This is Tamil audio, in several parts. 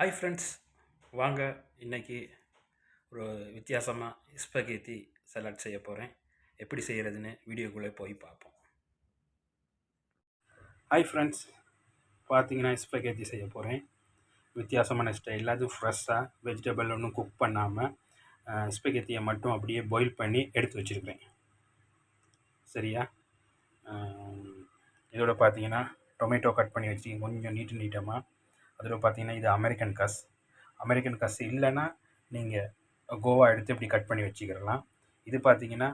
ஹாய் ஃப்ரெண்ட்ஸ், வாங்க இன்னைக்கு ஒரு வித்தியாசமாக ஸ்பகேத்தி சலாட் செய்ய போகிறேன். எப்படி செய்கிறதுன்னு வீடியோக்குள்ளே போய் பார்ப்போம். ஹாய் ஃப்ரெண்ட்ஸ், பார்த்தீங்கன்னா ஸ்பகேத்தி செய்ய போகிறேன். வித்தியாசமான ஸ்டைலில், அது ஃப்ரெஷ்ஷாக வெஜிடபிள் ஒன்றும் குக் பண்ணாமல் ஸ்பகேத்தியை மட்டும் அப்படியே பாயில் பண்ணி எடுத்து வச்சுருக்கிறேன். சரியா? இதோட பார்த்தீங்கன்னா டொமேட்டோ கட் பண்ணி வச்சு கொஞ்சம் நீட்டமாக. அதில் பார்த்தீங்கன்னா இது அமெரிக்கன் கஸ் இல்லைன்னா நீங்கள் கோவா எடுத்து இப்படி கட் பண்ணி வச்சுக்கிடலாம். இது பார்த்தீங்கன்னா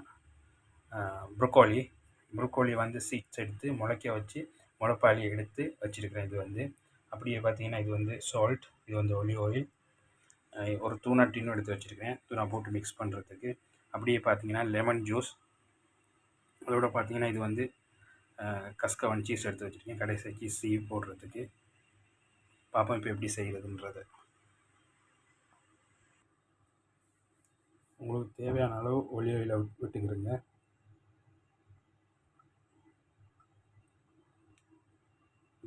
ப்ரொக்கோலி வந்து சீட்ஸ் எடுத்து முளைக்க வச்சு முளைப்பாலி எடுத்து வச்சுருக்கிறேன். இது வந்து அப்படியே பார்த்தீங்கன்னா இது வந்து சால்ட், இது வந்து ஒலிவ் ஆயில், ஒரு தூணா டின்னும் எடுத்து வச்சுருக்கேன் தூணா போட்டு மிக்ஸ் பண்ணுறதுக்கு. அப்படியே பார்த்தீங்கன்னா லெமன் ஜூஸ், அதோட பார்த்தீங்கன்னா இது வந்து கஸ்கவன் சீஸ் எடுத்து வச்சுருக்கேன் கடைசிக்கு சீவ் போடுறதுக்கு. பார்ப்போம் இப்போ எப்படி செய்கிறதுன்றது. உங்களுக்கு தேவையான அளவு ஒலிவ் ஆயிலை விட்டுக்கிறேங்க.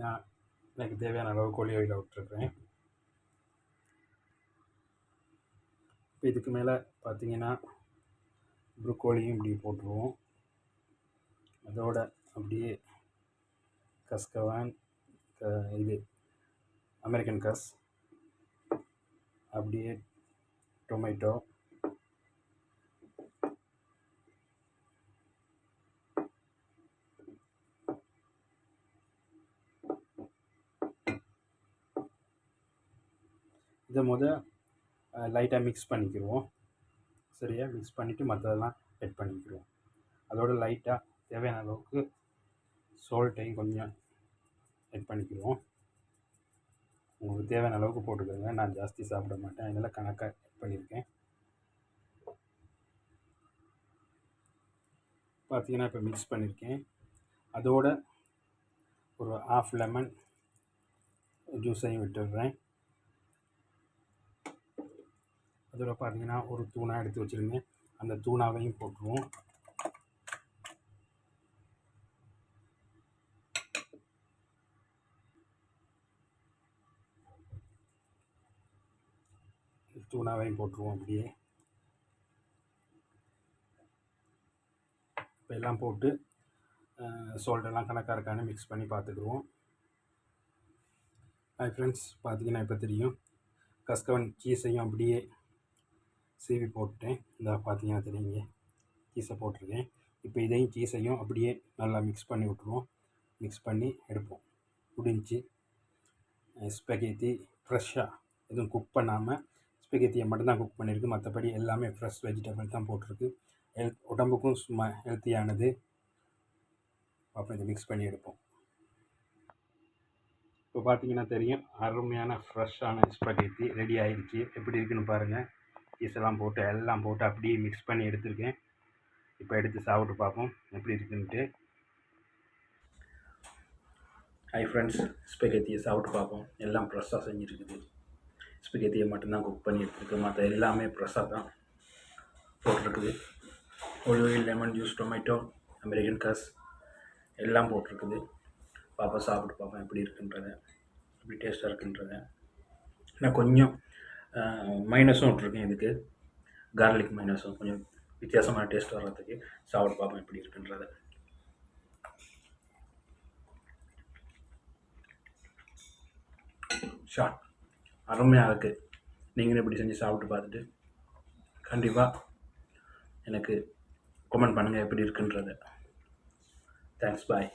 நான் எனக்கு தேவையான அளவுக்கு ஒலிவ் ஆயிலை விட்டுருக்குறேன். இப்போ இதுக்கு மேலே பார்த்தீங்கன்னா ப்ரொக்கோலியும் இப்படி போட்டுருவோம். அதோட அப்படியே கஸ்கவான், இது அமெரிக்கன் கஸ், அப்படியே டொமேட்டோ, இதை லைட்டாக மிக்ஸ் பண்ணிக்கிடுவோம். சரியா? மிக்ஸ் பண்ணிவிட்டு மற்றதெல்லாம் ஆட் பண்ணிக்கிடுவோம். அதோட லைட்டாக தேவையான அளவுக்கு சால்ட்டையும் கொஞ்சம் ஆட் பண்ணிக்கிடுவோம். உங்களுக்கு தேவையான அளவுக்கு போட்டுக்கோங்க. நான் ஜாஸ்தி சாப்பிட மாட்டேன், அதனால் கணக்காக ஆட் பண்ணியிருக்கேன். பார்த்தீங்கன்னா இப்போ மிக்ஸ் பண்ணியிருக்கேன். அதோட ஒரு ½ லெமன் ஜூஸையும் விட்டுடுறேன். அதோட பார்த்தீங்கன்னா ஒரு தூணா எடுத்து வச்சுருங்க, அந்த தூணாவையும் போட்டுருவோம். அப்படியே இப்போ எல்லாம் போட்டு சால்ட்டெல்லாம் கணக்காக இருக்கான்னு மிக்ஸ் பண்ணி பார்த்துக்குருவோம். ஹாய் ஃப்ரெண்ட்ஸ், பார்த்தீங்கன்னா இப்போ தெரியும் கஸ்கவன் சீஸையும் அப்படியே சீவி போட்டேன். இந்த பார்த்தீங்கன்னா தெரியுங்க, சீஸை போட்டிருக்கேன். இப்போ இதையும் சீஸையும் அப்படியே நல்லா மிக்ஸ் பண்ணி விட்ருவோம். மிக்ஸ் பண்ணி எடுப்போம். முடிஞ்சு ஸ்பெகேத்தி ஃப்ரெஷ்ஷாக எதுவும் குக் பண்ணாமல் ஸ்பெகேத்தியை மட்டும்தான் குக் பண்ணியிருக்கு. மற்றபடி எல்லாமே ஃப்ரெஷ் வெஜிடபிள் தான் போட்டிருக்கு. உடம்புக்கும் சும்மா ஹெல்த்தியானது. அப்போ இதை மிக்ஸ் பண்ணி எடுப்போம். இப்போ பார்த்தீங்கன்னா தெரியும், அருமையான ஃப்ரெஷ்ஷான ஸ்பெகேத்தி ரெடி ஆகிடுச்சு. எப்படி இருக்குன்னு பாருங்கள். சீஸெல்லாம் போட்டு எல்லாம் போட்டு அப்படியே மிக்ஸ் பண்ணி எடுத்துருக்கேன். இப்போ எடுத்து சாப்பிட்டு பார்ப்போம் எப்படி இருக்குன்ட்டு. ஹாய் ஃப்ரெண்ட்ஸ், ஸ்பெகேத்தியை சாப்பிட்டு பார்ப்போம். எல்லாம் ஃப்ரெஷ்ஷாக செஞ்சுருக்குது. ஸ்பெகேத்தியை மட்டும்தான் குக் பண்ணி எடுத்துருக்கு, மற்ற எல்லாமே ஃப்ரெஷ்ஷாக தான் போட்டிருக்குது. Olive oil, lemon juice, tomato, American கஸ் எல்லாம் போட்டிருக்குது. சாப்பிட்டு பார்ப்போம் எப்படி இருக்குன்றதை, எப்படி டேஸ்ட்டாக இருக்குன்றதை. நான் கொஞ்சம் மைனஸும் விட்ருக்கேன் இதுக்கு, கார்லிக் மைனஸும், கொஞ்சம் வித்தியாசமான டேஸ்ட் வர்றதுக்கு. சாப்பிட்டு பார்ப்போம் எப்படி இருக்குன்றதை. அருமையாக இருக்குது. நீங்களும் இப்படி செஞ்சு சாப்பிட்டு பார்த்துட்டு கண்டிப்பாக எனக்கு கமெண்ட் பண்ணுங்கள் எப்படி இருக்குன்றதை. தேங்க்ஸ், பாய்.